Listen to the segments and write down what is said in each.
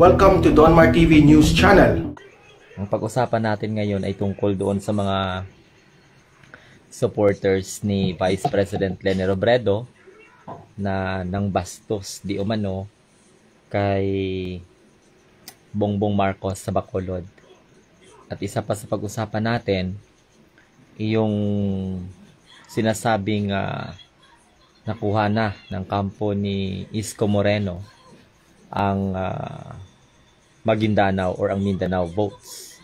Welcome to Donmar TV News Channel. Ang pag-usapan natin ngayon ay tungkol doon sa mga supporters ni Vice President Leni Robredo na nang bastos di umano kay Bongbong Marcos sa Bacolod. At isa pa sa pag-usapan natin, yung sinasabing nakuha na ng kampo ni Isko Moreno ang Maguindanao or ang Mindanao votes.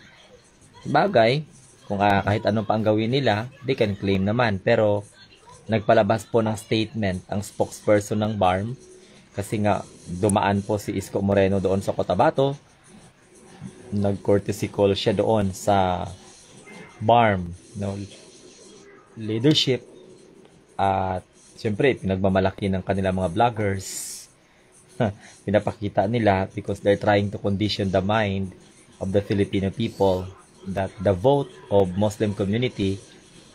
Bagay, kung kahit anong pa ang gawin nila, they can claim naman. Pero nagpalabas po ng statement ang spokesperson ng BARM kasi nga dumaan po si Isko Moreno doon sa Cotabato. Nag-courtesy call siya doon sa BARM, no, leadership, at siyempre pinagmamalaki ng kanilang mga vloggers. Pinapakita nila because they're trying to condition the mind of the Filipino people that the vote of Muslim community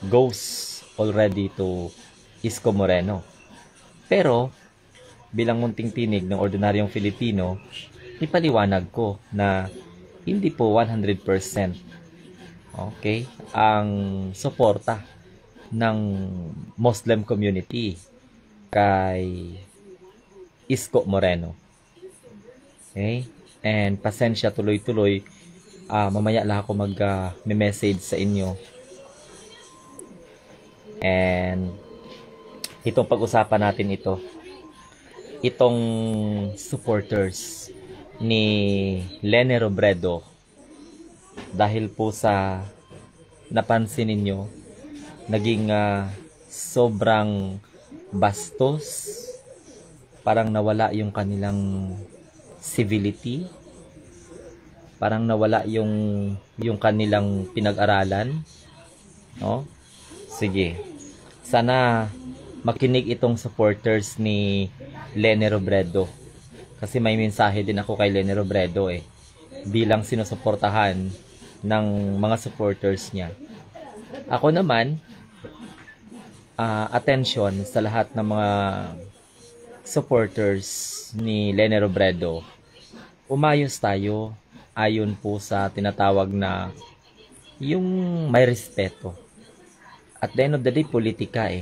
goes already to Isko Moreno. Pero bilang munting tinig ng ordinaryong Filipino, ipaliwanag ko na hindi po 100% okay ang suporta ng Muslim community kay Isko Moreno. Okay? And pasensya, tuloy-tuloy. Mamaya lang ako mag-message sa inyo. And itong pag-usapan natin ito. Itong supporters ni Leni Robredo, dahil po sa napansin ninyo, naging sobrang bastos. Parang nawala yung kanilang civility. Parang nawala yung kanilang pinag-aralan. No? Sige. Sana makinig itong supporters ni Leni Robredo. Kasi may mensahe din ako kay Leni Robredo bilang sinusuportahan ng mga supporters niya. Ako naman, attention sa lahat ng mga supporters ni Leni Robredo. Umayos tayo ayon po sa tinatawag na yung may respeto. At the end of the day, politika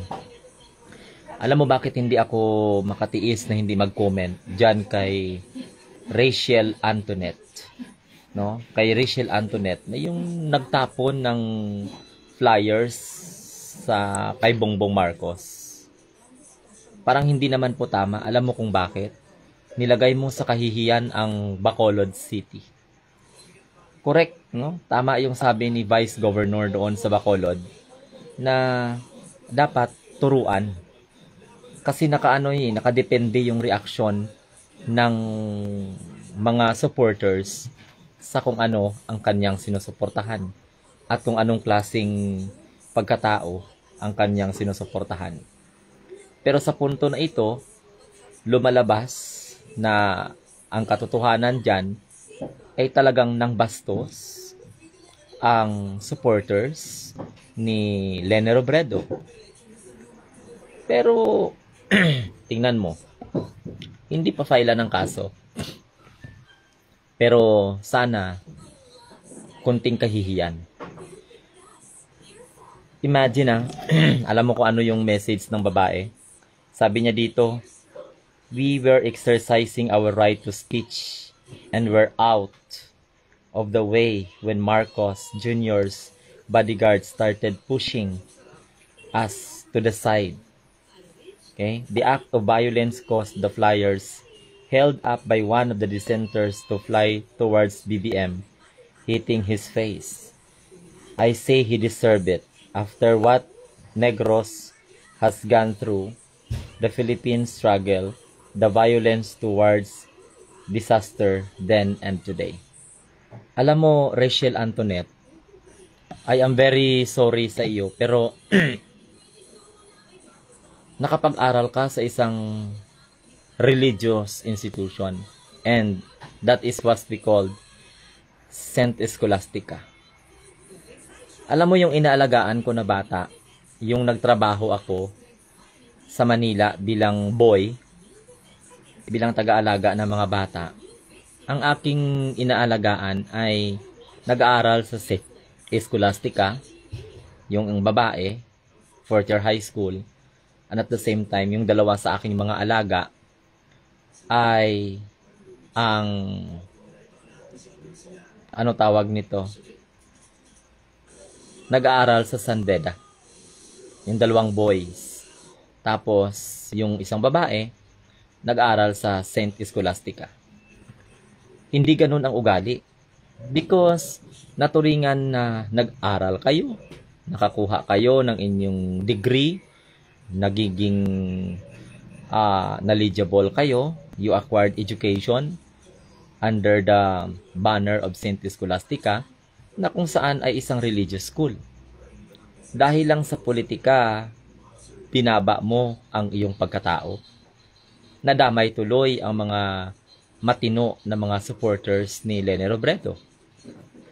Alam mo bakit hindi ako makatiis na hindi mag-comment dyan kay Rachel Antoinette? No? Kay Rachel Antoinette na yung nagtapon ng flyers sa kay Bongbong Marcos. Parang hindi naman po tama. Alam mo kung bakit? Nilagay mo sa kahihiyan ang Bacolod City. Correct, no? Tama yung sabi ni Vice Governor doon sa Bacolod na dapat turuan. Kasi nakadepende yung reaksyon ng mga supporters sa kung ano ang kanyang sinusuportahan at kung anong klaseng pagkatao ang kanyang sinusuportahan. Pero sa punto na ito, lumalabas na ang katotohanan dyan ay talagang nang bastos ang supporters ni Leni Robredo. Pero, tingnan mo, hindi pa file ng kaso. Pero sana, kunting kahihiyan. Imagine alam mo kung ano yung message ng babae? Sabi niya dito, we were exercising our right to speech and were out of the way when Marcos Jr.'s bodyguards started pushing us to the side. Okay? The act of violence caused the flyers held up by one of the dissenters to fly towards BBM, hitting his face. I say he deserved it. After what Negros has gone through, the Philippines struggle, the violence towards disaster then and today. Alam mo, Rachel Antoinette, I am very sorry sa iyo, pero nakapag-aral ka sa isang religious institution, and that is what we call Saint Scholastica. Alam mo yung inaalagaan ko na bata, yung nagtrabaho ako sa Manila bilang boy, bilang taga-alaga ng mga bata, ang aking inaalagaan ay nag-aaral sa St. Scholastica, yung babae, fourth year high school, and at the same time, yung dalawa sa aking mga alaga ay ang, ano tawag nito, nag-aaral sa San Beda, yung dalawang boys. Tapos, yung isang babae, nag-aaral sa St. Scholastica. Hindi ganun ang ugali. Because, naturingan na nag-aral kayo, nakakuha kayo ng inyong degree, nagiging knowledgeable kayo, you acquired education under the banner of St. Scholastica, na kung saan ay isang religious school. Dahil lang sa politika, binaba mo ang iyong pagkatao. Nadamay tuloy ang mga matino na mga supporters ni Leni Robredo.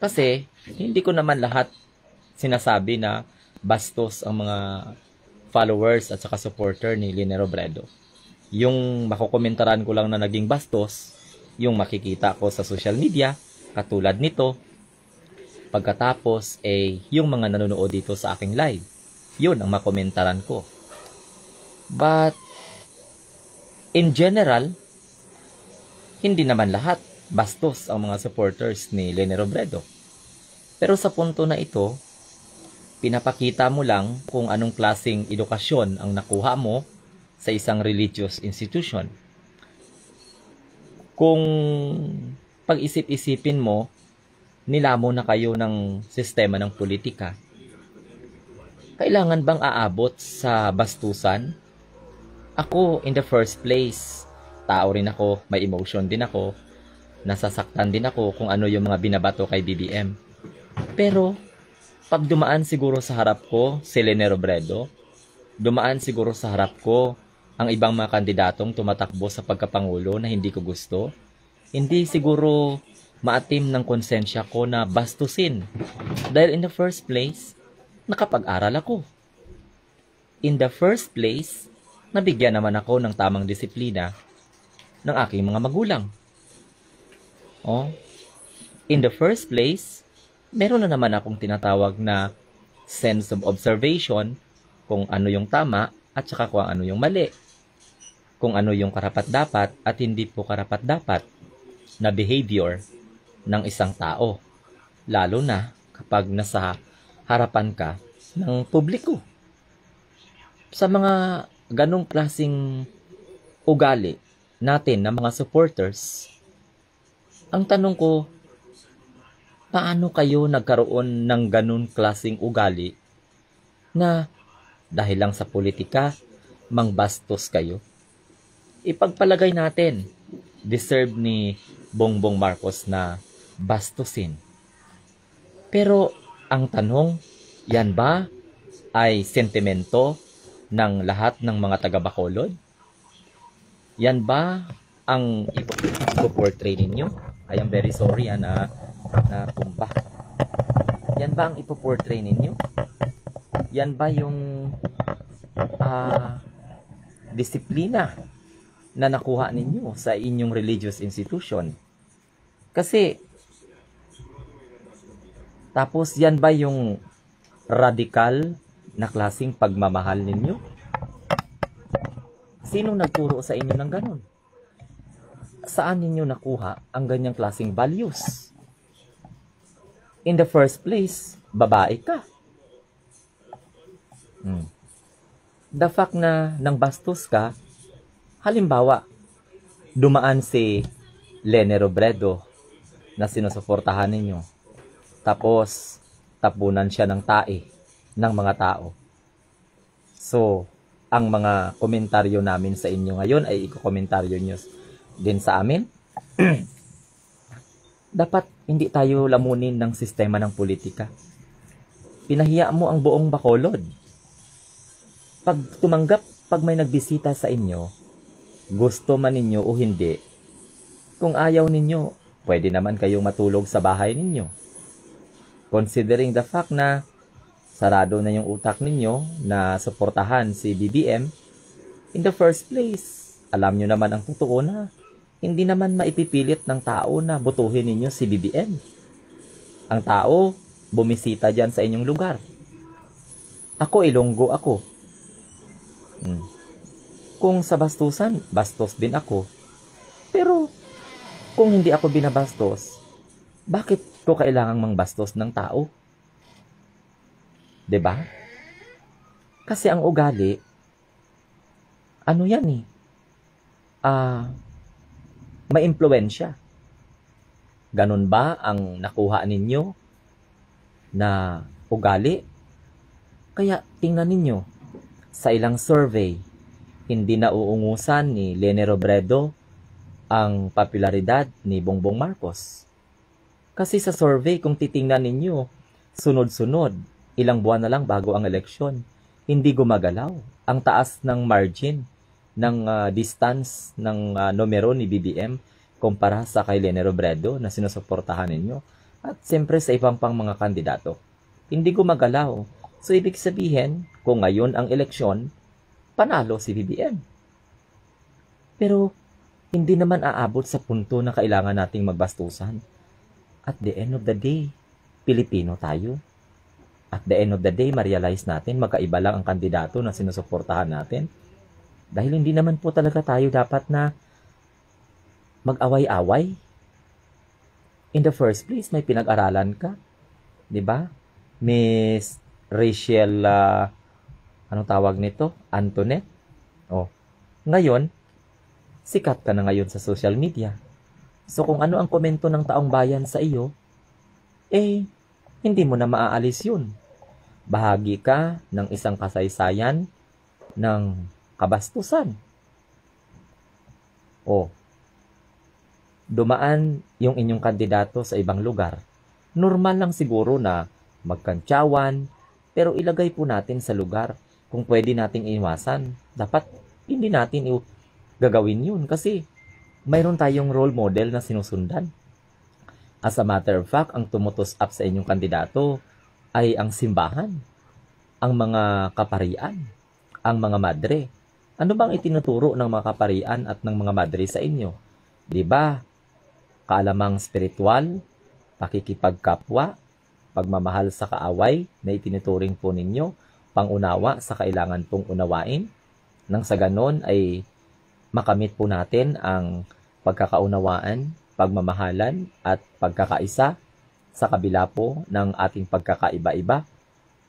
Kasi, hindi ko naman lahat sinasabi na bastos ang mga followers at saka supporter ni Leni Robredo. Yung makukomentaran ko lang na naging bastos, yung makikita ko sa social media, katulad nito, pagkatapos yung mga nanonood dito sa aking live, yun ang makomentaran ko. But, in general, hindi naman lahat bastos ang mga supporters ni Leni Robredo. Pero sa punto na ito, pinapakita mo lang kung anong klaseng edukasyon ang nakuha mo sa isang religious institution. Kung pag-isip-isipin mo, nilamo na kayo ng sistema ng politika, kailangan bang aabot sa bastusan? Ako, in the first place, tao rin ako, may emotion din ako, nasasaktan din ako kung ano yung mga binabato kay BBM. Pero, pag dumaan siguro sa harap ko si Leni Robredo, dumaan siguro sa harap ko ang ibang mga kandidatong tumatakbo sa pagkapangulo na hindi ko gusto, hindi siguro maatim ng konsensya ko na bastusin. Dahil in the first place, nakapag-aral ako. In the first place, nabigyan naman ako ng tamang disiplina ng aking mga magulang. In the first place, meron na naman akong tinatawag na sense of observation kung ano yung tama at saka kung ano yung mali. Kung ano yung karapat-dapat at hindi po karapat-dapat na behavior ng isang tao, lalo na kapag nasa harapan ka ng publiko. Sa mga ganong klaseng ugali natin ng mga supporters, ang tanong ko, paano kayo nagkaroon ng ganong klaseng ugali na dahil lang sa politika, mangbastos kayo? Ipagpalagay natin, deserve ni Bongbong Marcos na bastusin. Pero ang tanong, yan ba ay sentimento ng lahat ng mga taga-Bacolod? Yan ba ang ipoportray ninyo? I am very sorry na tumba. Yan ba ang ipoportray ninyo? Yan ba yung disiplina na nakuha ninyo sa inyong religious institution? Kasi tapos yan ba yung radical na klaseng pagmamahal ninyo? Sinong nagturo sa inyo ng ganun? Saan ninyo nakuha ang ganyang klaseng values? In the first place, babae ka. The fact na nang bastos ka, halimbawa, dumaan si Leni Robredo na sinusuportahan ninyo. Tapos, tapunan siya ng tae ng mga tao. So, ang mga komentaryo namin sa inyo ngayon ay iko-komentaryo nyo din sa amin. Dapat hindi tayo lamunin ng sistema ng politika. Pinahiya mo ang buong Bacolod. Pag may nagbisita sa inyo, gusto man ninyo o hindi, kung ayaw ninyo, pwede naman kayong matulog sa bahay ninyo. Considering the fact na sarado na yung utak ninyo na suportahan si BBM, in the first place, alam nyo naman ang totoo na hindi naman maipipilit ng tao na botohin ninyo si BBM. Ang tao, bumisita dyan sa inyong lugar. Ako, Ilonggo ako. Kung sa bastusan, bastos din ako. Pero, kung hindi ako binabastos, bakit ko kailangang mangbastos ng tao? 'Di ba? Kasi ang ugali, ano yan eh, may impluwensya. Ganun ba ang nakuha ninyo na ugali? Kaya tingnan ninyo, sa ilang survey, hindi na uungusan ni Leni Robredo ang popularidad ni Bongbong Marcos. Kasi sa survey, kung titingnan ninyo, sunod-sunod, ilang buwan na lang bago ang eleksyon, hindi gumagalaw. Ang taas ng margin, ng distance, ng numero ni BBM kumpara sa kay Leni Robredo na sinusuportahan ninyo. At siyempre sa ibang pang mga kandidato, hindi gumagalaw. So ibig sabihin, kung ngayon ang eleksyon, panalo si BBM. Pero hindi naman aabot sa punto na kailangan nating magbastusan. At the end of the day, Pilipino tayo. At the end of the day, ma-realize natin magkaiba lang ang kandidato na sinusuportahan natin. Dahil hindi naman po talaga tayo dapat na mag-away-away. In the first place, may pinag-aralan ka. 'Di ba? Miss Rachel, anong tawag nito? Antoinette. Ngayon, sikat ka na ngayon sa social media. So kung ano ang komento ng taong bayan sa iyo, hindi mo na maaalis yun. Bahagi ka ng isang kasaysayan ng kabastusan. Dumaan yung inyong kandidato sa ibang lugar. Normal lang siguro na magkantsawan, pero ilagay po natin sa lugar kung pwede nating iwasan. Dapat hindi natin gagawin yun kasi mayroon tayong role model na sinusundan. As a matter of fact, ang tumutos up sa inyong kandidato ay ang simbahan, ang mga kaparian, ang mga madre. Ano bang itinuturo ng mga kaparian at ng mga madre sa inyo? 'Di ba? Kaalamang spiritual, pakikipagkapwa, pagmamahal sa kaaway na itinuturing po ninyo, pangunawa sa kailangan pong unawain. Nang sa ganon ay makamit po natin ang pagkakaunawaan, pagmamahalan at pagkakaisa sa kabila po ng ating pagkakaiba-iba,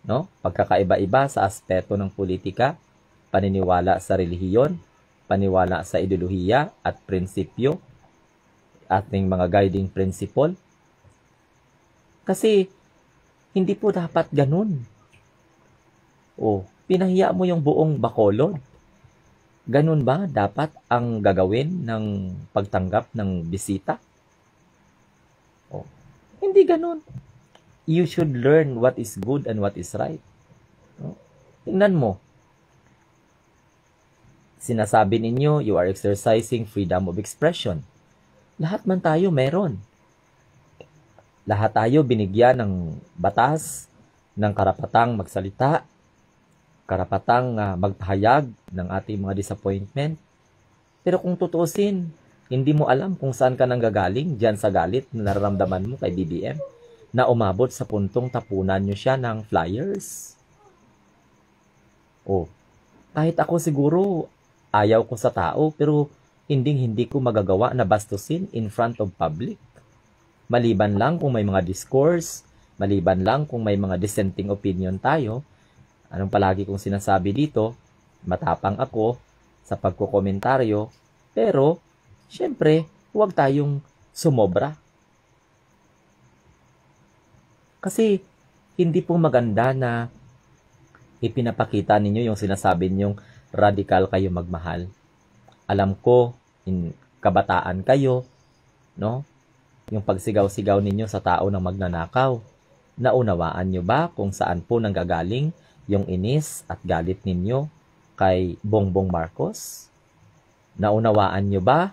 no? Pagkakaiba-iba sa aspeto ng politika, paniniwala sa relihiyon, paniwala sa ideolohiya at prinsipyo, ating mga guiding principle. Kasi hindi po dapat ganun. Pinahiya mo yung buong Bacolod. Ganun ba dapat ang gagawin ng pagtanggap ng bisita? Hindi ganun. You should learn what is good and what is right. Tingnan mo. Sinasabi ninyo, you are exercising freedom of expression. Lahat man tayo meron. Lahat tayo binigyan ng batas, ng karapatang magsalita, karapatang magpahayag ng ating mga disappointment. Pero kung tutuusin, hindi mo alam kung saan ka nanggagaling dyan sa galit na nararamdaman mo kay BBM na umabot sa puntong tapunan nyo siya ng flyers. Kahit ako siguro ayaw ko sa tao pero hindi ko magagawa na bastusin in front of public. Maliban lang kung may mga discourse, maliban lang kung may mga dissenting opinion tayo. Anong palagi kong sinasabi dito, matapang ako sa pagkokomentaryo, pero syempre, huwag tayong sumobra. Kasi hindi po maganda na ipinapakita ninyo yung sinasabi ninyong radical kayo magmahal. Alam ko, kabataan kayo, no? Yung pagsigaw-sigaw ninyo sa tao na magnanakaw. Naunawaan nyo ba kung saan po nanggagaling yung inis at galit ninyo kay Bongbong Marcos? Naunawaan nyo ba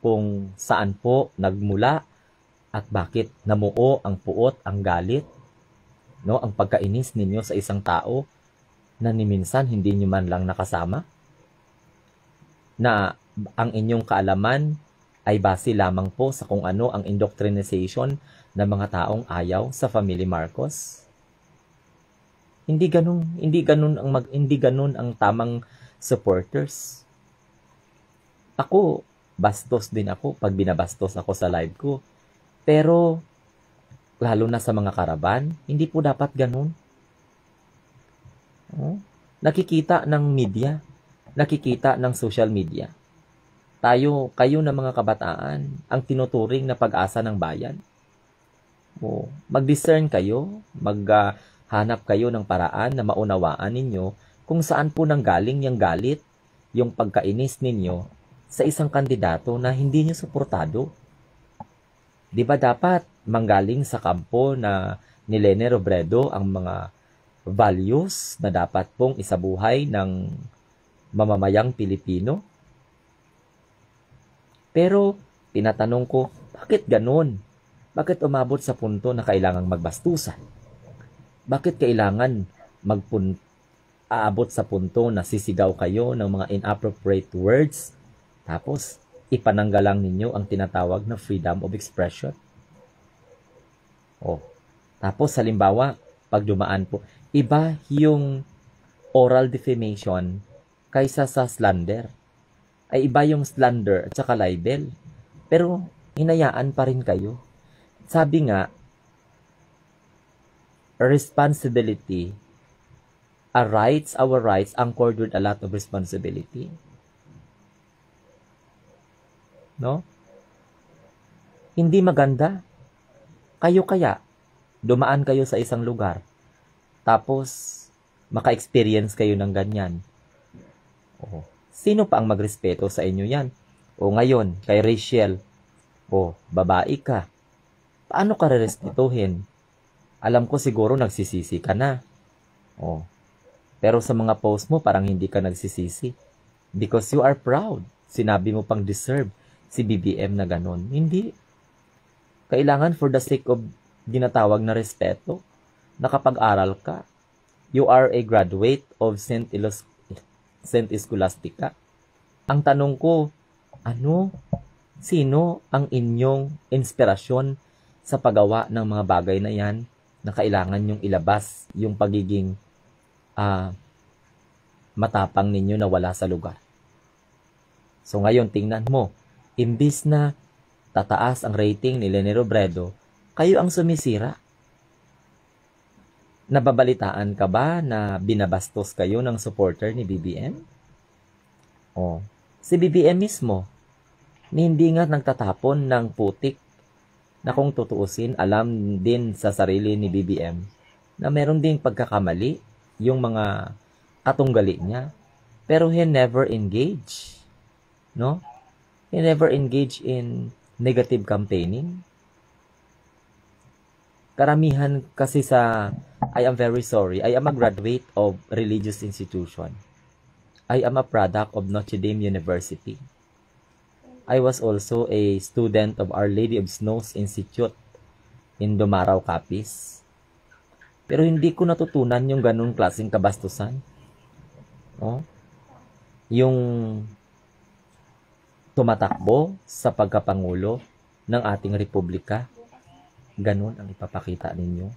kung saan po nagmula at bakit namuo ang puot, ang galit, no? Ang pagkainis ninyo sa isang tao na minsan hindi nyo man lang nakasama? Na ang inyong kaalaman ay base lamang po sa kung ano ang indoctrination ng mga taong ayaw sa Family Marcos? Hindi ganun ang tamang supporters. Ako, bastos din ako pag binabastos ako sa live ko. Pero, lalo na sa mga karaban, hindi po dapat ganun. Nakikita ng media, nakikita ng social media. Kayo na mga kabataan, ang tinuturing na pag-asa ng bayan. Mag-discern kayo, maghanap kayo ng paraan na maunawaan ninyo kung saan po nanggaling yung galit, yung pagkainis ninyo sa isang kandidato na hindi nyo suportado. Di ba dapat manggaling sa kampo na ni Lene Robredo ang mga values na dapat pong isabuhay ng mamamayang Pilipino? Pero, tinatanong ko, bakit ganun? Bakit umabot sa punto na kailangang magbastusan? Bakit kailangan aabot sa punto na sisigaw kayo ng mga inappropriate words? Tapos, ipananggalang ninyo ang tinatawag na freedom of expression? Tapos, halimbawa, pag dumaan po, iba yung oral defamation kaysa sa slander. Ay iba yung slander at saka libel. Pero hinayaan pa rin kayo. Sabi nga, responsibility, our rights anchored with a lot of responsibility. No? Hindi maganda. Kayo kaya, dumaan kayo sa isang lugar, tapos maka-experience kayo ng ganyan. Sino pa ang magrespeto sa inyo yan? Ngayon, kay Rachel, babae ka. Paano ka rerespetuhin? Alam ko siguro nagsisisi ka na. Pero sa mga post mo, parang hindi ka nagsisisi. Because you are proud. Sinabi mo pang deserve si BBM na ganon. Hindi. Kailangan for the sake of ginatawag na respeto, nakapag-aral ka. You are a graduate of St. Scholastica. Ang tanong ko, sino ang inyong inspirasyon sa paggawa ng mga bagay na yan na kailangan yung ilabas yung pagiging matapang ninyo na wala sa lugar? So ngayon, tingnan mo, imbis na tataas ang rating ni Lene Robredo, kayo ang sumisira. Nababalitaan ka ba na binabastos kayo ng supporter ni BBM? Si BBM mismo, hindi nga nagtatapon ng putik na kung tutuusin, alam din sa sarili ni BBM na meron ding pagkakamali yung mga katunggali niya. Pero he never engage. No? He never engage in negative campaigning. Karamihan kasi I am very sorry. I am a graduate of religious institution. I am a product of Notre Dame University. I was also a student of Our Lady of Snows Institute in Dumaraw, Capiz. Pero hindi ko natutunan yung ganung klaseng kabastusan. Yung tumatakbo sa pagkapangulo ng ating republika. Ganun ang ipapakita ninyo.